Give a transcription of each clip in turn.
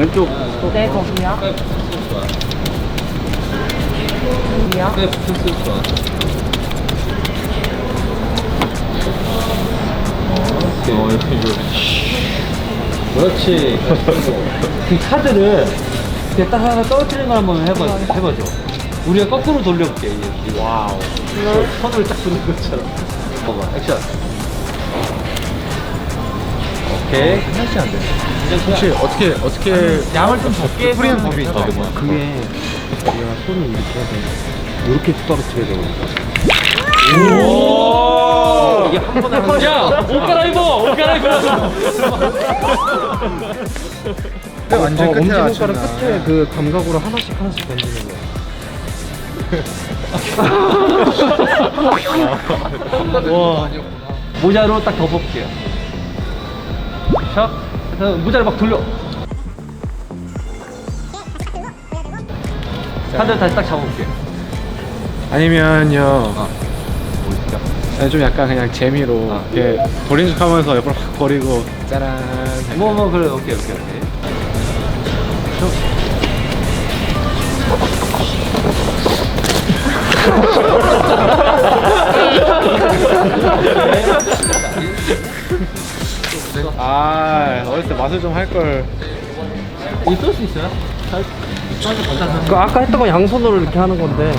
왼쪽. 네, 거기요. 여기요. 그렇지. 그 카드를 이렇게 딱 하나 떨어뜨리는 걸 한번 해봐줘. 우리가 거꾸로 돌려볼게. 와우. 손을 딱 부는 것처럼. 봐봐, 액션. 오케이. 하나씩 안 돼. 혹시 어떻게 양을 좀 적게 뿌리는 법이 있다. 그게 내가 손을 이렇게 해서 이렇게 떨어뜨려야 되거든. 오! 이게 한 번에 하는 야! 옷 갈아입어! 옷 갈아입어! 완전 끝에 엄지손가락 끝에 그 감각으로 하나씩 던지는 거야. 와. 모자로 딱 덮어볼게요. 샥. 그래서 모자를 막 돌려. 카드 다시 딱 잡아볼게요. 아니면요. 뭐 있을까? 아니, 좀 약간 그냥 재미로 이렇게 버린 척하면서 옆으로 확 버리고 짜란. 그래. 오케이. 아, 어렸을 때 맛을 좀 할 걸. 이거 쏠 수 있어요? 그 아까 했던 거 양손으로 이렇게 하는 건데.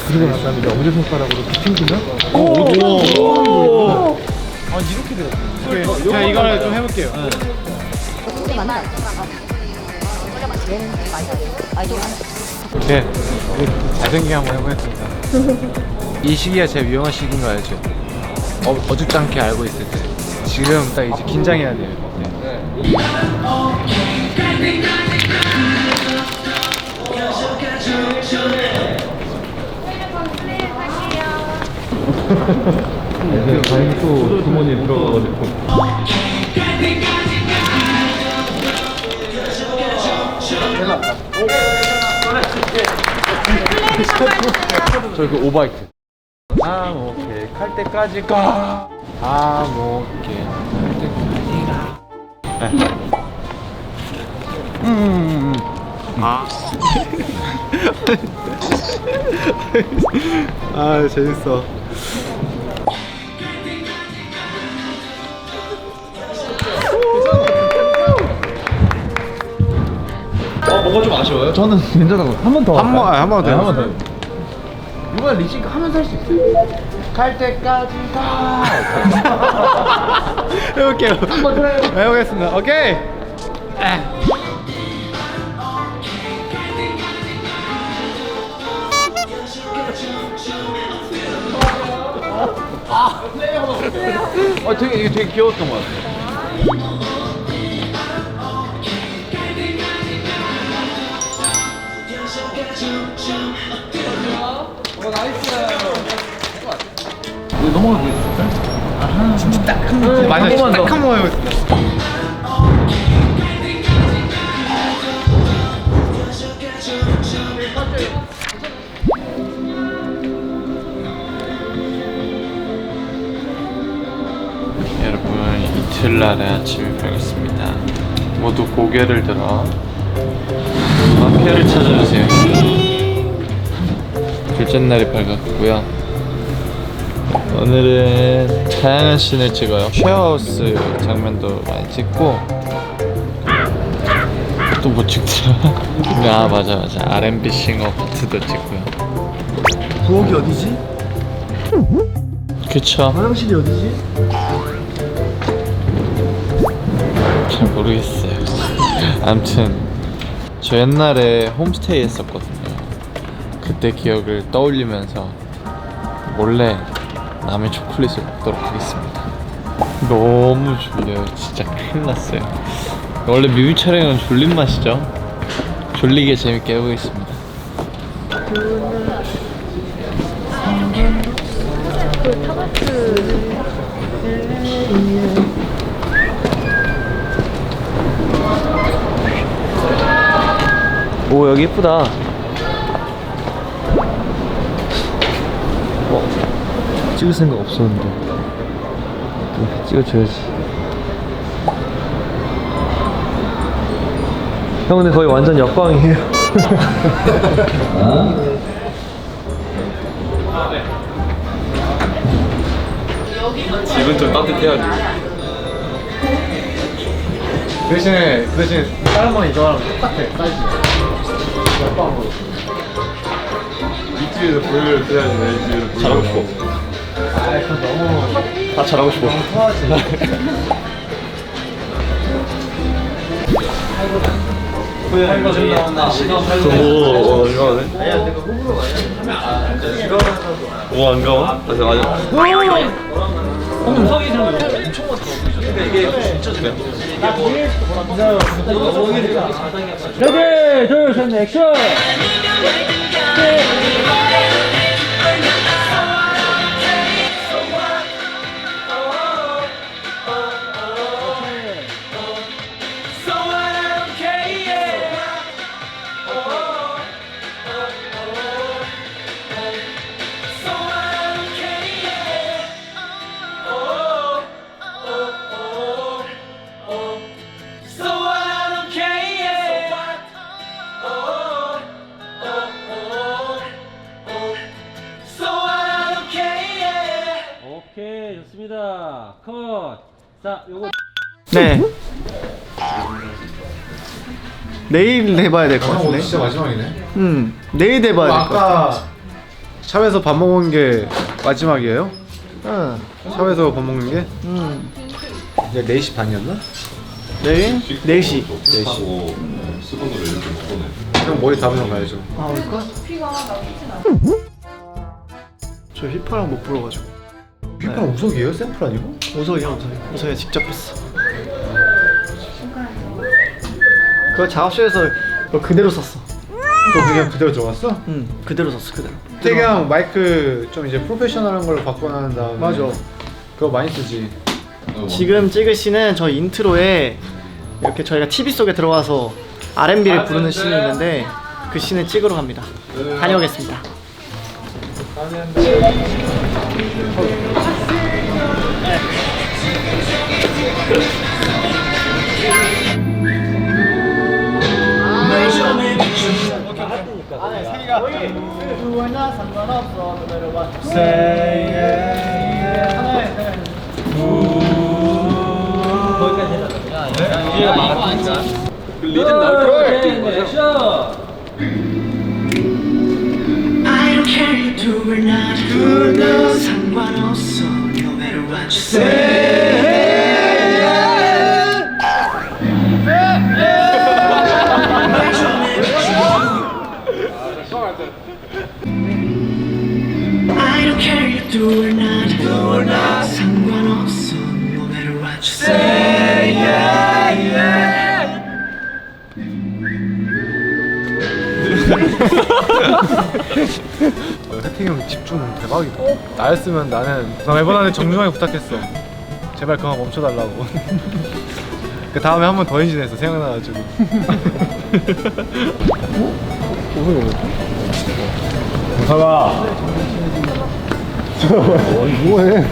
그리고 난 다음에 엄지손가락으로 튕기면? 오! 아, 이렇게 돼요. 제가 이거를 좀 해볼게요. 네, 잘생기게 한번 해보겠습니다. 이 시기가 제일 위험한 시기인 거 알죠? 어줍지 않게 알고 있을 때. 지금 딱 이제 긴장해야 돼요. 네. 다행히 또 주머니에 들어가가지고. 저기 그 오바이트. 오케이. 칼 때까지 가. 오케이. 칼 때까지 가. 재밌어. 뭐가 좀 아쉬워요? 저는 괜찮은 거. 한 번 더. 한 번 더. 한 번 더. 이번엔 리싱크 하면서 할 수 있어요. 갈 때까지 가. 해볼게요. 한번 해보겠습니다. 오케이. 이게 되게 귀여웠던 것 같아요. 이거 넘어가고 있을까? 진짜 딱 한 번. 맞아요. 딱 한 번 해보겠습니다. 여러분, 이틀날의 아침이 밝았습니다. 모두 고개를 들어 앞에를 찾아주세요. 둘째 날이 밝았고요. 오늘은 다양한 씬을 찍어요. 쉐어하우스 장면도 많이 찍고, 또 뭐 찍더라? 아, 맞아. R&B 싱어 파트도 찍고요. 부엌이 어디지? 그쵸? 화장실이 어디지? 잘 모르겠어요. 아무튼 저 옛날에 홈스테이 했었거든요. 그때 기억을 떠올리면서 몰래 남의 초콜릿을 먹도록 하겠습니다. 너무 졸려요. 진짜 큰일 났어요. 원래 뮤비 촬영은 졸린 맛이죠. 졸리게 재밌게 해보겠습니다. 오, 여기 예쁘다. 찍을 생각 없었는데 또 찍어줘야지. 형 근데 거의 완전 역광이에요. 집은 좀 따뜻해야지. 대신 다른 건 이거랑 똑같아 사이즈. 옆방으로. 유튜브에서 보여를 써야지 내 유튜브에서 보여. 잘하고 싶어. 아 그건 너무 다 잘하고 싶어. 토하지. 오, 이거네. 오, 안 가워? 다시 맞아. 성이 들어 엄청 많다. 근데 이게 진짜 좋아요. 레디 둘셋 액션. 오케이 좋습니다. 컷. 자 요거 네. 내일 해봐야 될 것 오늘 같은데. 진짜 마지막이네. 내일 해봐야 될 것 같아. 아까 샵에서 밥 먹은 게 마지막이에요? 응. 샵에서 밥 먹는 게? 이제 4시 반이었나? 내일 4시. 4시. 수건으로 이렇게 묶어내. 형 머리 담으러 가야죠. 아 올까? 저 휘파람 못 불어가지고. 휘파람 우석이에요? 샘플 아니고? 우석이야. 우석이 직접 했어. 그거 작업실에서 그거 그대로 썼어. 그거 그냥 그대로 들어갔어? 응, 그대로 썼어 그대로. 태경 마이크 좀 이제 프로페셔널한 걸로 바꿔놓은 다음에 맞아. 그거 많이 쓰지. 지금 찍을 씬은 저 인트로에 이렇게 저희가 TV 속에 들어가서 R&B를 부르는 씬이 있는데 그 씬을 찍으러 갑니다. 다녀오겠습니다. 이해가 막았으니까. 리듬 나올 때 액션. I don't care you do or not good enough 상관없어 no matter what you say I don't care you do or not 상관없어 no matter what you say 태경이 형 집중 대박이다. 나였으면 나는 매번 안에 정중하게 부탁했어. 제발 그만 멈춰달라고. 그 다음에 한 번 더 인진했어 생각나가지고. 무사가. 뭐해?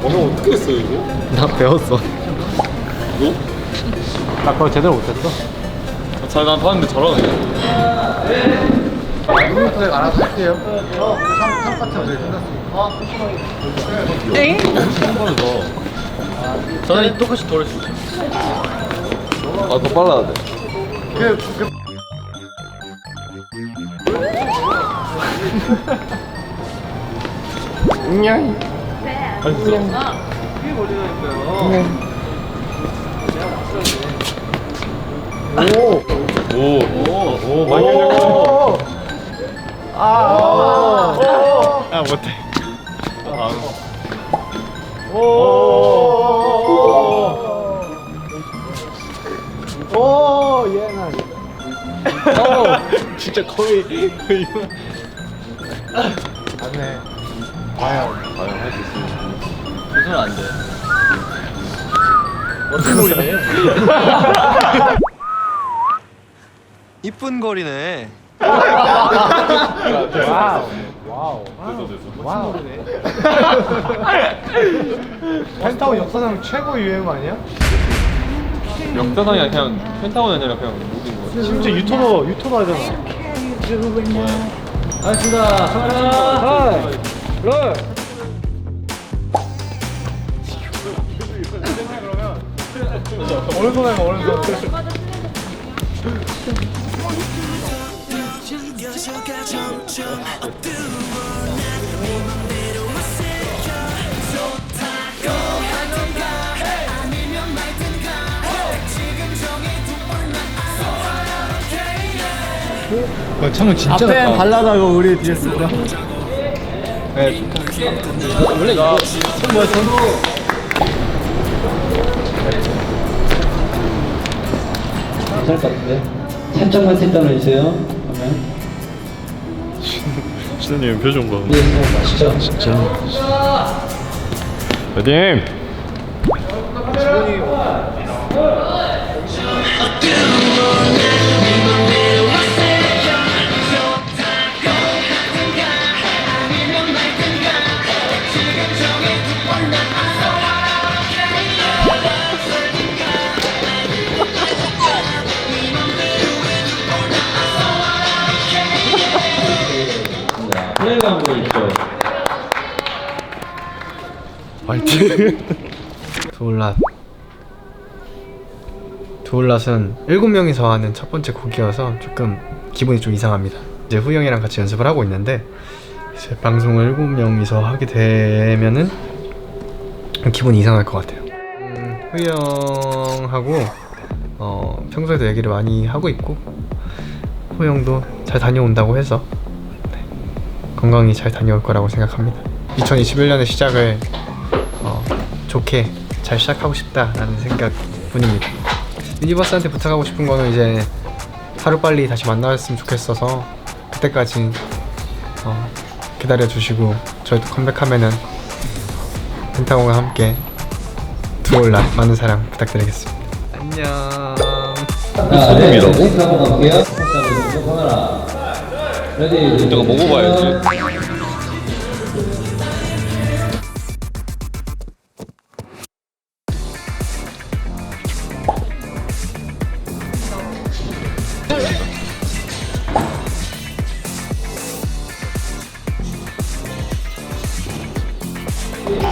오늘 어떻게 했어 이거? 나 배웠어. 뭐? 나 그걸 제대로 못했어. 난 봤는데 잘하네. 이거부터 내가 알아서 할게요. 상 같은 거 끝났으니까. 네? 저는 똑같이 돌릴 수 있어요. 아, 더 빨라야 돼. 오, 많이 걸렸어. 아 못해. 오 얘는. 진짜 거의 안돼. 과연 할 수 있어. 조선 안 돼. 어떤 노래네? 이쁜 거리네. 펜타곤 역사상 최고 유행 아니야? 역사상이 그냥 펜타곤이 아니라 그냥 모든 거. 심지어 유튜버 하잖아. 알겠습니다. 카메라. 롤. 오른손 해봐 오른손. 여자가 점점 창은 진짜 앞에 발라다가 우리 뒤에 쓰고요. 원래 이거 뭐야 저도 괜찮을 것 같은데. 살짝만 뒷담화 해주세요. 그러면. 신우님 표정 봐. 네, 맛있죠? 진짜. 화이팅! 플레이가 한거 있죠. 화이팅! 두올랏은 7명이서 하는 첫 번째 곡이어서 조금 기분이 좀 이상합니다. 이제 후이 형이랑 같이 연습을 하고 있는데 이제 방송을 7명이서 하게 되면은 기분이 이상할 것 같아요. 후이 형하고 평소에도 얘기를 많이 하고 있고 후이 형도 잘 다녀온다고 해서 건강히 잘 다녀올 거라고 생각합니다. 2021년의 시작을 좋게 잘 시작하고 싶다라는 생각뿐입니다. 유니버스한테 부탁하고 싶은 거는 이제 하루빨리 다시 만나셨으면 좋겠어서 그때까지 기다려주시고 저희도 컴백하면은 펜타곤과 함께 두올랏 많은 사랑 부탁드리겠습니다. 안녕. 손님이라고? 네, 한번 갈게요. 자, 카메라. 레디. 내가 먹어봐야지.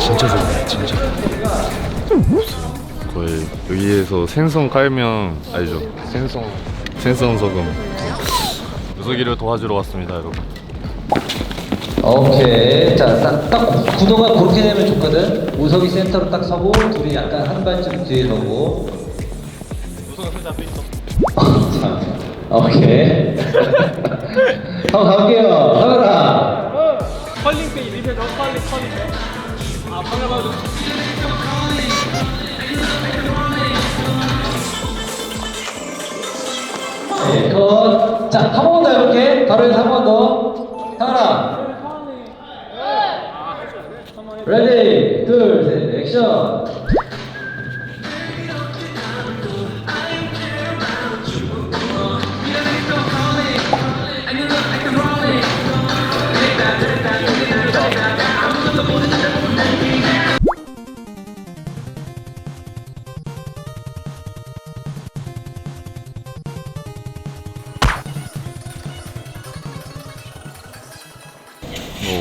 진짜 좋네, 진짜. 거의 여기에서 생선 깔면 알죠? 생선 소금. 우석이를 도와주러 왔습니다, 여러분. 오케이. 자, 딱 구도가 그렇게 되면 좋거든. 우석이 센터로 딱 서고 둘이 약간 한 발쯤 뒤에 서고. 우석은 살짝 앞에 있어. 오케이. 한번 가볼게요. 카메라. 네, 컷. 자, 한 번 더 이렇게 바로 해서 한 번 더. 카메라. 레디, 둘, 셋, 액션.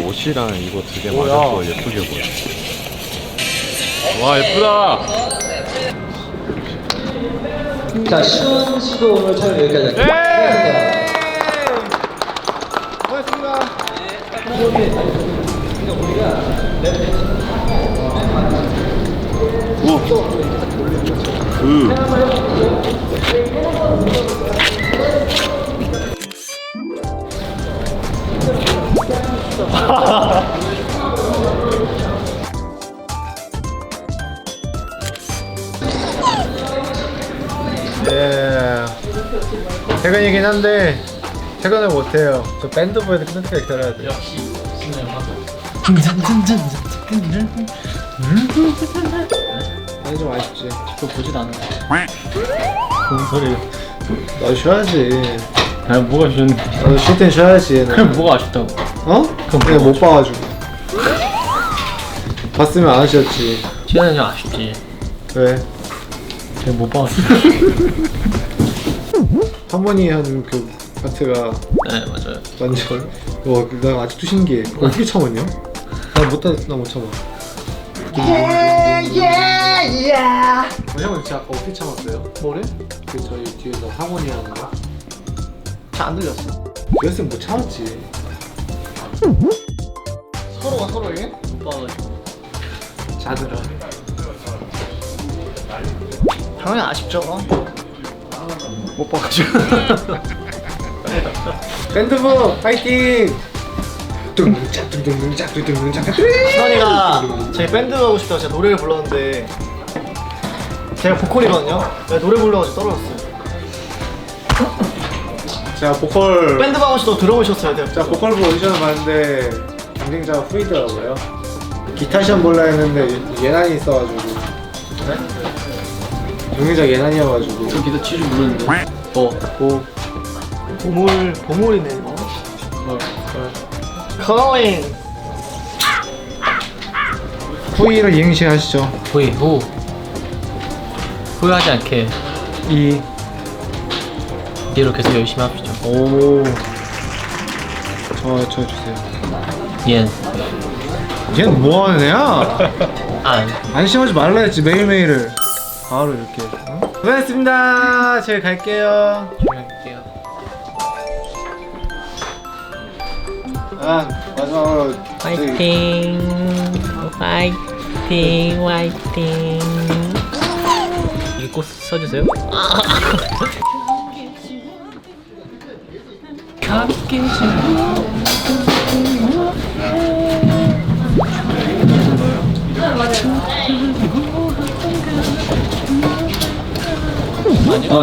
옷이랑 이거 두 개 맞아서 예쁘게 보여. 와, 예쁘다. 자, 시훈 씨도 오늘 촬영 여기까지 할게요. 네. 퇴근이긴 한데 퇴근을 못해요. 저 밴드 보여도 끝까지 기다려야 돼요. 아니 좀 아쉽지. 그거 보진 않아. 뭔 소리? 나 쉬어야지. 아니 뭐가 아쉬운데? 나도 쉴 땐 쉬어야지. 얘는. 그럼 뭐가 아쉽다고? 어? 그냥 못 봐가지고. 봤으면 안 하셨지. 시간이 좀 아쉽지. 왜? 내가 못 봤어. 할머니 하는 그 파트가 네 맞아요. 완전. 와, 나 아직도 신기해. 어떻게 참았냐? 나못 참아. 형은 진짜 아까 어떻게 참았어요? 뭐래? 그 저희 뒤에서 학원이 하는 거? 잘 안 들렸어. 그랬으면 못 참았지. 서로가 서로에게? 못 봐가지고. 자들아. 당연히 아쉽죠. 못 봐가지고. 밴드부 파이팅! 둥둥짝 둥둥둥짝 둥둥둥짝. 신원이가 제 밴드 하고 싶다고 제가 노래를 불렀는데 제가 보컬이거든요. 내가 노래 불러가지고 떨어졌어요. 제가 보컬 밴드 하고 싶다고 들어보셨어야 돼요. 제가 보컬 오디션을 봤는데 경쟁자가 후이더라고요. 기타 시험 볼라 했는데 예난이 있어가지고. 경쟁자 예난이어가지고. 저 기타 치줄 모르는데. 보물이네 이거. 컬러잉. 후이를 이행시 하시죠. 후회하지 않게 이대로 계속 열심히 합시다. 오. 저 주세요. 옌. 얘는 뭐 하는 애야? 안. 안심하지 말라 했지 매일매일을. 바로 이렇게. 어? 고생했습니다. 제가 갈게요. 조용할게요. 아 마지막으로 화이팅 화이팅 화이팅. 이게 꼭 써주세요.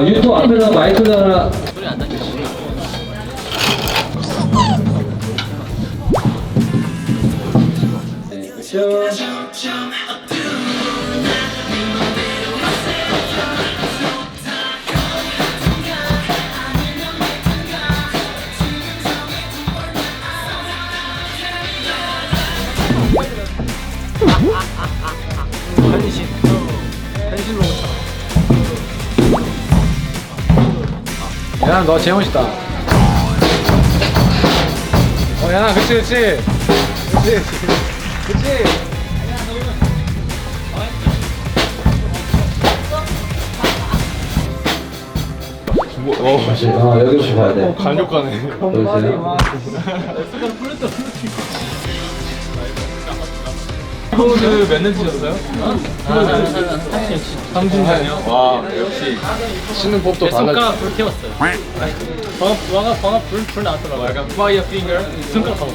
유튜브 앞에다 마이크 하나. 소리 안 나게. 야나 너 제일 멋있다. 야나 그치. 여기로 봐야 돼. 간격가네. 보이세요? 형은 몇년 치셨어요? 30년이요? 와 역시 씻는 법도 손가락 불 태웠어요. 방금 불 나왔더라고요. 약간 파이어 핑거 손가락 하고.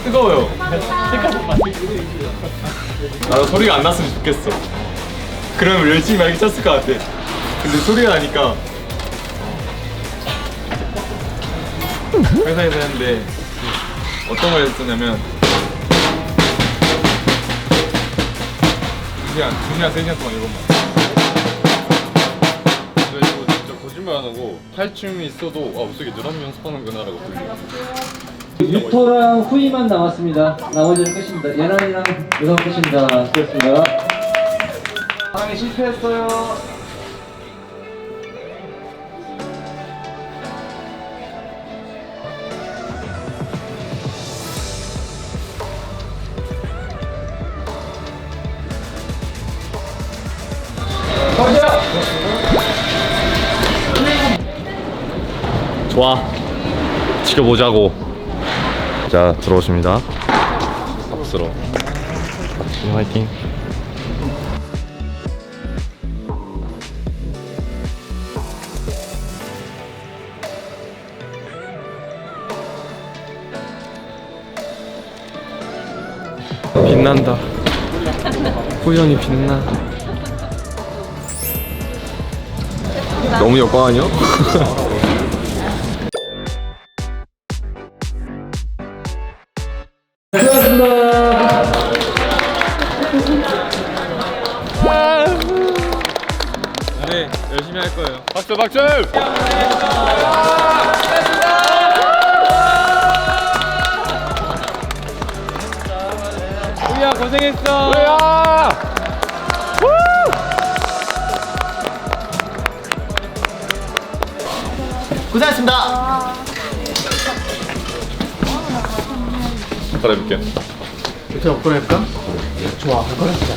뜨거워요. 나도 소리가 안 났으면 좋겠어. 그러면 열심히 많이 쳤을 것 같아. 근데 소리가 나니까 회사에서 했는데 어떤 걸 했었냐면 2시간, 3시간 동안 이것만. 저 이거 진짜 거짓말 안 하고 탈춤이 있어도 무슨 드럼 연습하는구나라고 들려요. 유토랑 후이만 남았습니다. 나머지는 끝입니다. 예란이랑 유성 끝입니다. 수고했습니다. 사랑에 실패했어요. 좋아. 지켜보자고. 자 들어오십니다. 박수로. 화이팅. 빛난다. 호연이 빛나. 너무 역광 아니야? 네, 열심히 열심히 할 거예요. 박수 박수. 우리야 고생했어. 우리야. 고생하셨습니다. 갈아입을게요. 어떻게 업그레이드할까? 좋아, 업그레이드자.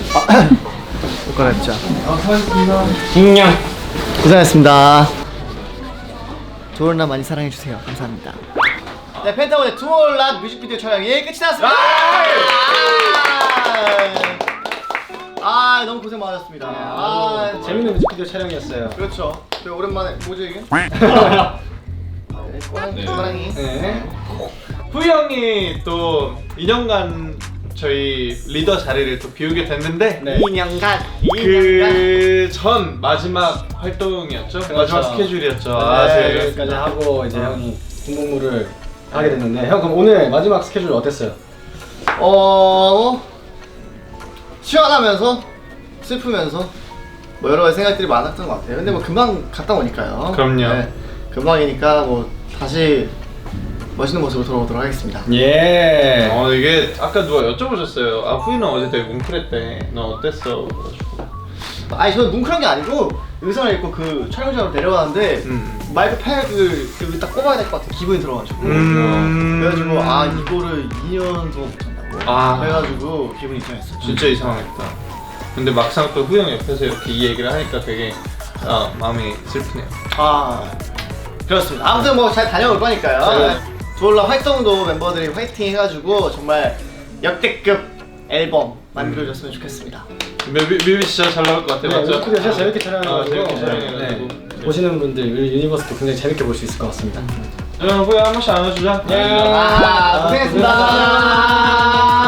업그레이드자. 인형. 고생하셨습니다. 좋은 날 많이 사랑해주세요. 감사합니다. 네, 펜타곤의 투올라 뮤직비디오 촬영이 끝이 났습니다. 아, 너무 고생 많으셨습니다. 재밌는 뮤직비디오 촬영이었어요. 그렇죠. 되게 오랜만에 뭐죠 이게? 사랑이. 네. 후이 형이 또 2년간 저희 리더 자리를 또 비우게 됐는데 2년간 그 전 마지막 활동이었죠? 마지막 스케줄이었죠. 아, 네, 여기까지 하고 이제 형이 군복무를 하게 됐는데 형 그럼 오늘 마지막 스케줄 어땠어요? 시원하면서 슬프면서 뭐 여러 가지 생각들이 많았던 것 같아요. 근데 뭐 금방 갔다 오니까요. 그럼요. 금방이니까 뭐 다시 멋있는 모습으로 돌아오도록 하겠습니다. 예. 이게 아까 누가 여쭤보셨어요. 아, 후이는 어제 되게 뭉클했대. 너 어땠어? 그래가지고. 아니 저는 뭉클한 게 아니고 의상을 입고 그 촬영장으로 내려가는데 마이크 팩을 여기 딱 꼽아야 될 것 같은 기분이 들어가지고 그래가지고 이거를 2년 동안 못한다고 그래가지고 기분이 이상했어요. 진짜 이상하겠다. 근데 막상 또 후이 형 옆에서 이렇게 이 얘기를 하니까 되게 마음이 슬프네요. 그렇습니다. 아무튼 뭐 잘 다녀올 거니까요. 두올라 활동도 멤버들이 화이팅 해가지고 정말 역대급 앨범 만들어줬으면 좋겠습니다. 뮤비 진짜 잘 나올 것 같아요. 맞죠? 뮤직비디오 진짜 재밌게 촬영해가지고 재밌게 촬영해가지고. 보시는 분들 우리 유니버스도 굉장히 재밌게 볼 수 있을 것 같습니다. 후이 한 번씩 안아주자. 고생했습니다.